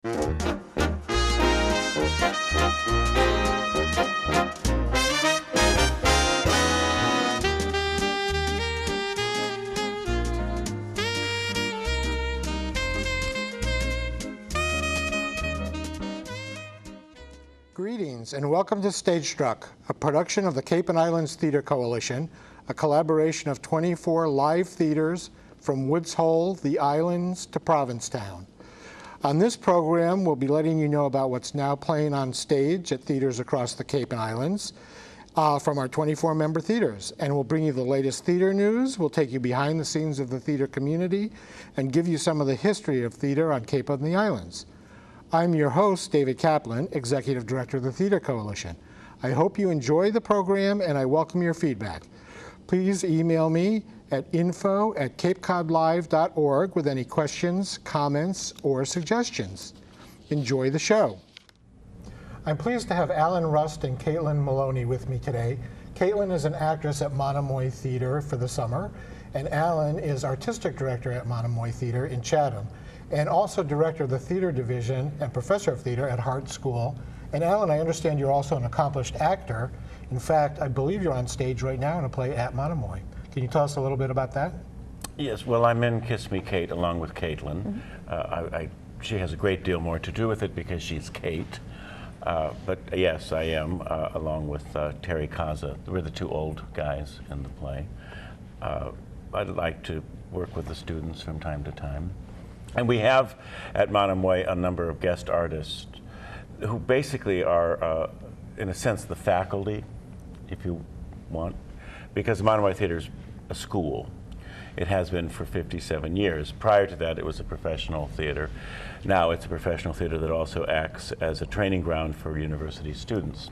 Greetings and welcome to StageStruck, a production of the Cape and Islands Theater Coalition, a collaboration of 24 live theaters from Woods Hole, the Islands, to Provincetown. On this program, we'll be letting you know about what's now playing on stage at theaters across the Cape and Islands from our 24-member theaters. And we'll bring you the latest theater news, we'll take you behind the scenes of the theater community, and give you some of the history of theater on Cape and the Islands. I'm your host, David Kaplan, Executive Director of the Theater Coalition. I hope you enjoy the program and I welcome your feedback. Please email me at info@capecodlive.org with any questions, comments, or suggestions. Enjoy the show. I'm pleased to have Alan Rust and Caitlin Maloney with me today. Caitlin is an actress at Monomoy Theater for the summer, and Alan is Artistic Director at Monomoy Theater in Chatham, and also director of the theater division and professor of theater at Hart School. And Alan, I understand you're also an accomplished actor. In fact, I believe you're on stage right now in a play at Monomoy. Can you tell us a little bit about that? Yes, well, I'm in Kiss Me Kate along with Caitlin. She has a great deal more to do with it because she's Kate. But yes, I am, along with Terry Kaza. We're the two old guys in the play. I'd like to work with the students from time to time. And we have at Monomoy a number of guest artists who basically are, in a sense, the faculty, if you want, because Monomoy Theater is a school. It has been for 57 years. Prior to that, it was a professional theater. Now it's a professional theater that also acts as a training ground for university students.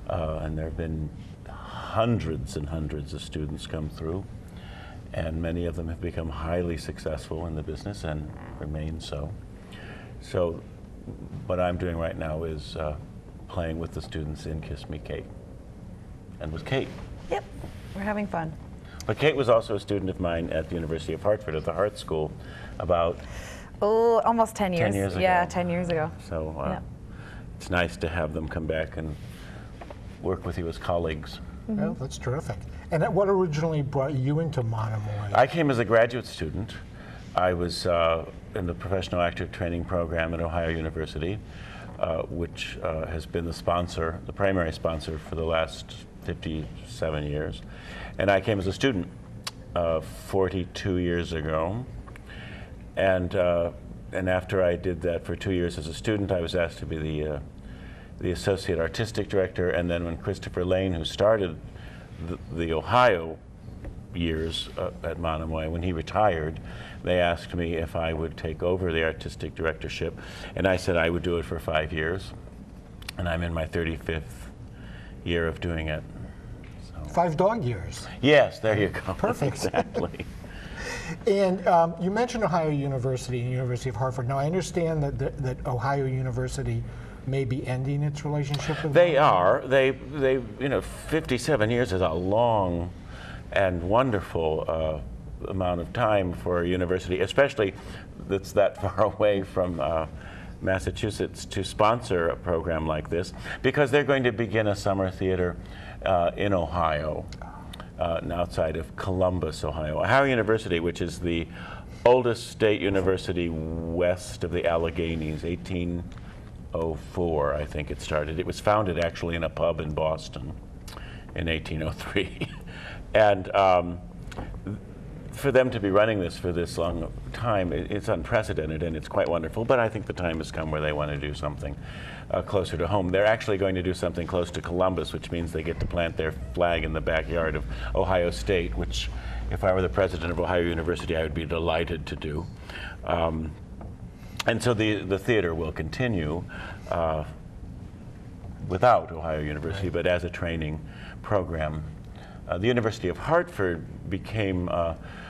And there have been hundreds and hundreds of students come through. And many of them have become highly successful in the business and remain so. So what I'm doing right now is playing with the students in Kiss Me Kate. And with Kate. Yep, we're having fun. But Kate was also a student of mine at the University of Hartford at the Hart School about... Oh, almost 10 years. 10 years ago. Yeah, 10 years ago. So yeah. It's nice to have them come back and work with you as colleagues. Mm-hmm. Well, that's terrific. And what originally brought you into Monomoy? I came as a graduate student. I was in the professional actor training program at Ohio University, which has been the sponsor, the primary sponsor for the last 57 years. And I came as a student 42 years ago. And after I did that for 2 years as a student, I was asked to be the associate artistic director. And then when Christopher Lane, who started the Ohio years at Monomoy, when he retired, they asked me if I would take over the artistic directorship, and I said I would do it for 5 years, and I'm in my 35th year of doing it. So. 5 dog years. Yes, there you go. Perfect. Exactly. And you mentioned Ohio University and University of Hartford. Now I understand that Ohio University may be ending its relationship with They are. They, 57 years is a long and wonderful amount of time for a university, especially that's that far away from Massachusetts, to sponsor a program like this, because they're going to begin a summer theater in Ohio, outside of Columbus, Ohio. Ohio University, which is the oldest state university west of the Alleghenies, 1804, I think it started. It was founded actually in a pub in Boston in 1803. And for them to be running this for this long time, it's unprecedented and it's quite wonderful, but I think the time has come where they want to do something closer to home. They're actually going to do something close to Columbus, which means they get to plant their flag in the backyard of Ohio State, which if I were the president of Ohio University, I would be delighted to do. And so the theater will continue without Ohio University, but as a training program. The University of Hartford became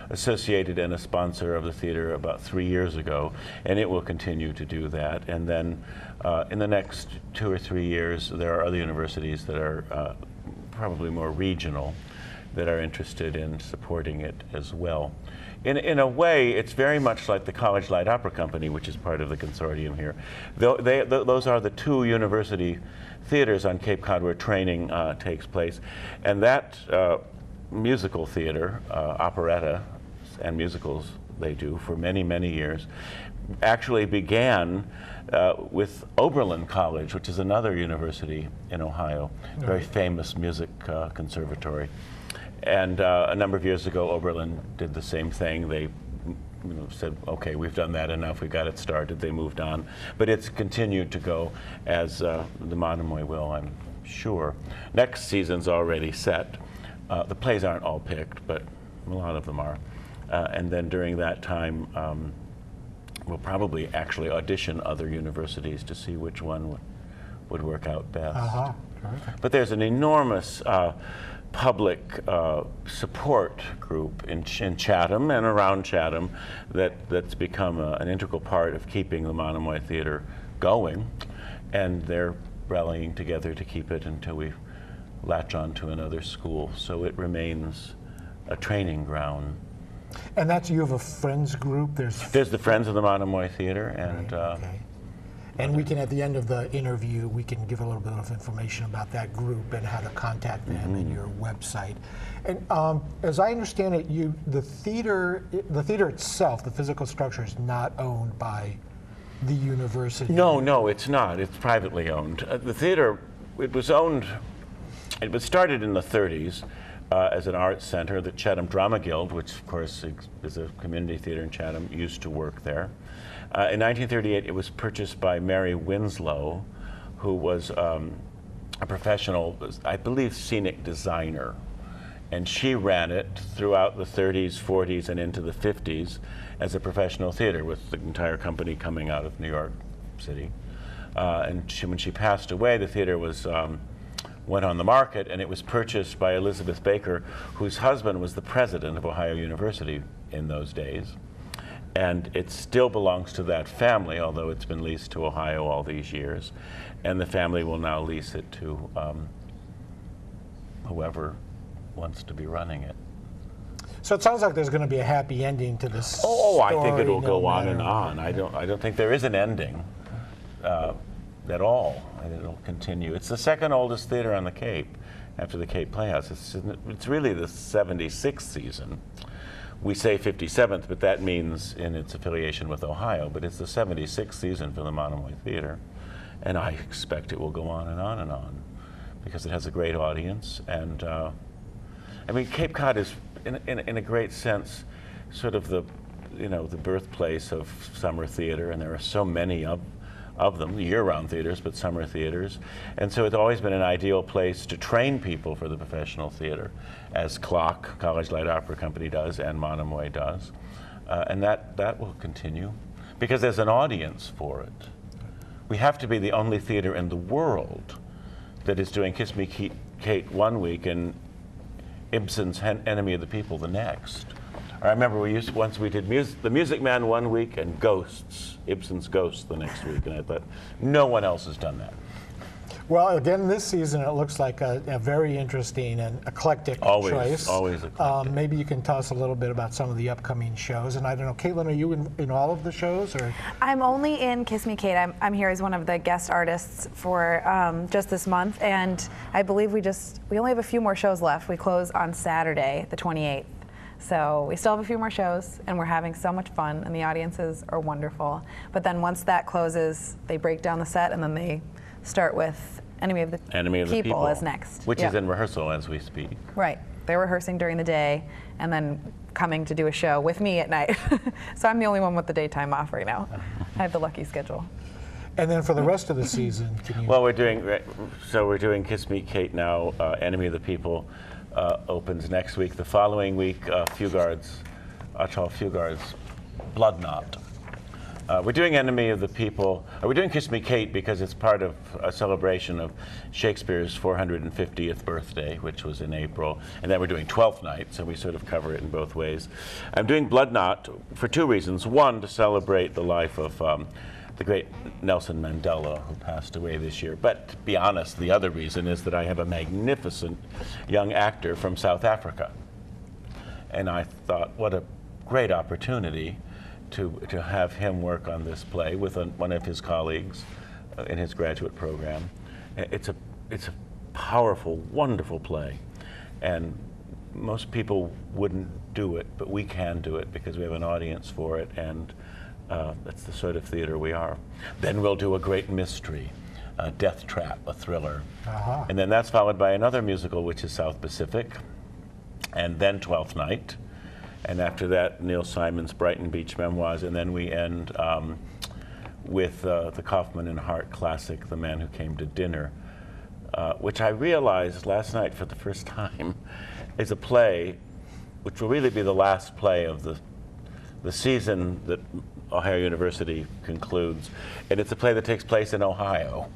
associated and a sponsor of the theater about 3 years ago, and it will continue to do that. And then in the next 2 or 3 years, there are other universities that are probably more regional that are interested in supporting it as well. In a way, it's very much like the College Light Opera Company, which is part of the consortium here. Those are the two university theaters on Cape Cod where training takes place. And that musical theater, operetta and musicals they do for many, many years, actually began with Oberlin College, which is another university in Ohio, very famous music conservatory. And a number of years ago, Oberlin did the same thing. They said, okay, we've done that enough, we got it started, they moved on. But it's continued to go as the Monomoy will, I'm sure. Next season's already set. The plays aren't all picked, but a lot of them are. And then during that time, we'll probably actually audition other universities to see which one would work out best. But there's an enormous public support group in Chatham and around Chatham that's become an integral part of keeping the Monomoy Theater going, and they're rallying together to keep it until we latch on to another school. So it remains a training ground. And that's, you have a friends group? There's the Friends of the Monomoy Theater, and okay. And we can, at the end of the interview, we can give a little bit of information about that group and how to contact them and your website. And as I understand it, the theater itself, the physical structure, is not owned by the university. No, it's not. It's privately owned. The theater, it was started in the 30s as an arts center. The Chatham Drama Guild, which of course is a community theater in Chatham, used to work there. In 1938, it was purchased by Mary Winslow, who was a professional, I believe, scenic designer. And she ran it throughout the 30s, 40s, and into the 50s as a professional theater, with the entire company coming out of New York City. And when she passed away, the theater went on the market, and it was purchased by Elizabeth Baker, whose husband was the president of Ohio University in those days. And it still belongs to that family, although it's been leased to Ohio all these years. And the family will now lease it to whoever wants to be running it. So it sounds like there's going to be a happy ending to this story. Oh, I think it'll go on and on. I don't think there is an ending at all. It'll continue. It's the second oldest theater on the Cape, after the Cape Playhouse. It's really the 76th season. We say 57th, but that means in its affiliation with Ohio. But it's the 76th season for the Monomoy Theater, and I expect it will go on and on and on, because it has a great audience. And I mean, Cape Cod is, in a great sense, sort of the birthplace of summer theater, and there are so many of them, year-round theaters, but summer theaters. And so it's always been an ideal place to train people for the professional theater, as CLOC, College Light Opera Company, does, and Monomoy does. And that will continue, because there's an audience for it. We have to be the only theater in the world that is doing Kiss Me Kate one week and Ibsen's Enemy of the People the next. I remember once we did The Music Man one week and Ibsen's Ghosts the next week, and I thought, no one else has done that. Well, again, this season it looks like a very interesting and eclectic choice. Always eclectic. Maybe you can tell us a little bit about some of the upcoming shows. And I don't know, Caitlin, are you in all of the shows? Or? I'm only in Kiss Me Kate. I'm here as one of the guest artists for just this month, and I believe we only have a few more shows left. We close on Saturday, the 28th. So we still have a few more shows, and we're having so much fun, and the audiences are wonderful. But then once that closes, they break down the set, and then they start with Enemy of the People as next. Which is in rehearsal as we speak. Right. They're rehearsing during the day, and then coming to do a show with me at night. So I'm the only one with the daytime off right now. I have the lucky schedule. And then for the rest of the season, can you... Well, we're doing Kiss Me Kate now. Enemy of the People opens next week. The following week, Fugard's Blood Knot. We're doing Enemy of the People. We're doing Kiss Me Kate because it's part of a celebration of Shakespeare's 450th birthday, which was in April. And then we're doing Twelfth Night, so we sort of cover it in both ways. I'm doing Blood Knot for two reasons. One, to celebrate the life of the great Nelson Mandela, who passed away this year. But to be honest, the other reason is that I have a magnificent young actor from South Africa. And I thought, what a great opportunity to have him work on this play with one of his colleagues in his graduate program. It's a powerful, wonderful play, and most people wouldn't do it, but we can do it because we have an audience for it, and that's the sort of theater we are. Then we'll do a great mystery, Death Trap, a thriller. And then that's followed by another musical, which is South Pacific, and then Twelfth Night. And after that, Neil Simon's Brighton Beach Memoirs, and then we end with the Kaufman and Hart classic, The Man Who Came to Dinner, which I realized last night for the first time is a play which will really be the last play of the season that Ohio University concludes. And it's a play that takes place in Ohio.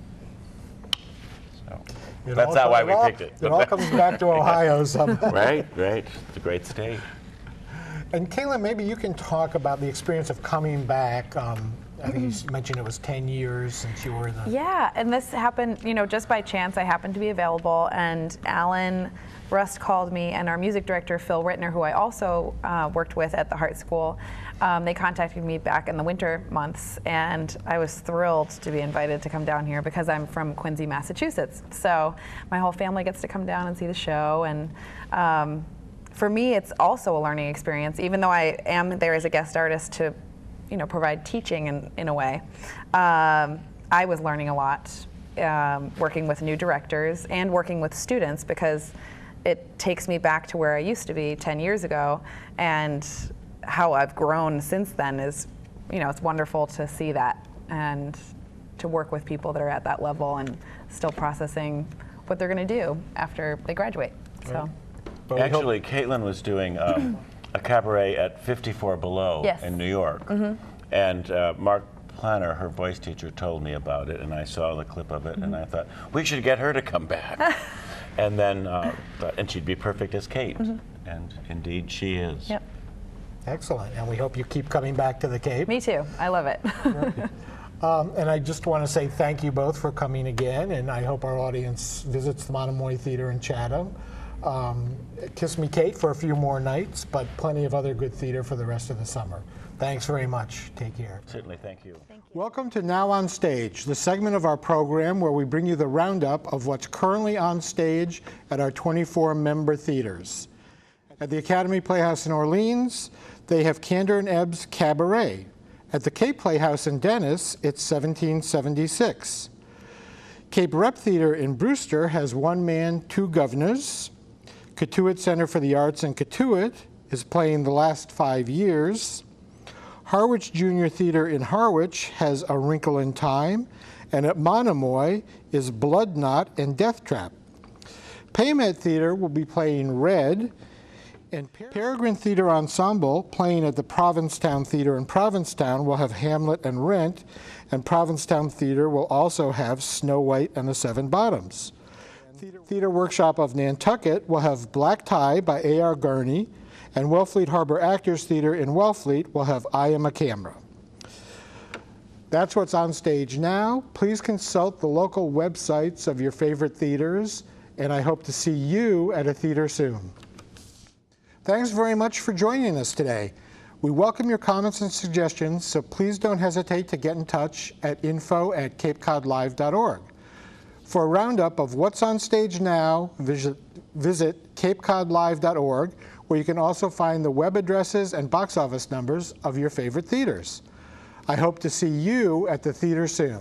So that's not why we picked it. It all comes back to Ohio somehow. Right. It's a great state. And Caitlin, maybe you can talk about the experience of coming back. I think you mentioned it was 10 years since you were the... Yeah, and this happened, just by chance. I happened to be available, and Alan Rust called me, and our music director, Phil Rittner, who I also worked with at the Hart School, they contacted me back in the winter months, and I was thrilled to be invited to come down here because I'm from Quincy, Massachusetts. So my whole family gets to come down and see the show, and for me, it's also a learning experience, even though I am there as a guest artist to provide teaching in a way. I was learning a lot, working with new directors and working with students, because it takes me back to where I used to be 10 years ago, and how I've grown since then is, it's wonderful to see that and to work with people that are at that level and still processing what they're going to do after they graduate. So. Actually, Caitlin was doing a cabaret at 54 Below in New York. And Mark Planner, her voice teacher, told me about it, and I saw the clip of it, and I thought, we should get her to come back. And then, and she'd be perfect as Kate. And indeed, she is. Yep. Excellent, and we hope you keep coming back to the Cape. Me too, I love it. And I just want to say thank you both for coming again, and I hope our audience visits the Monomoy Theater in Chatham. Kiss Me Kate for a few more nights, but plenty of other good theater for the rest of the summer. Thanks very much. Take care. Certainly, thank you. Welcome to Now on Stage, the segment of our program where we bring you the roundup of what's currently on stage at our 24 member theaters. At the Academy Playhouse in Orleans, they have Kander and Ebb's Cabaret. At the Cape Playhouse in Dennis, it's 1776. Cape Rep Theater in Brewster has One Man, Two Governors. Cotuit Center for the Arts in Cotuit is playing The Last 5 Years. Harwich Junior Theater in Harwich has A Wrinkle in Time, and at Monomoy is Blood Knot and Death Trap. Paymet Theater will be playing Red, and Peregrine Theater Ensemble, playing at the Provincetown Theater in Provincetown, will have Hamlet and Rent, and Provincetown Theater will also have Snow White and the Seven Bottoms. Theater Workshop of Nantucket will have Black Tie by A.R. Gurney, and Wellfleet Harbor Actors Theater in Wellfleet will have I Am a Camera. That's what's on stage now. Please consult the local websites of your favorite theaters, and I hope to see you at a theater soon. Thanks very much for joining us today. We welcome your comments and suggestions, so please don't hesitate to get in touch at info@capecodlive.org. For a roundup of what's on stage now, visit capecodlive.org, where you can also find the web addresses and box office numbers of your favorite theaters. I hope to see you at the theater soon.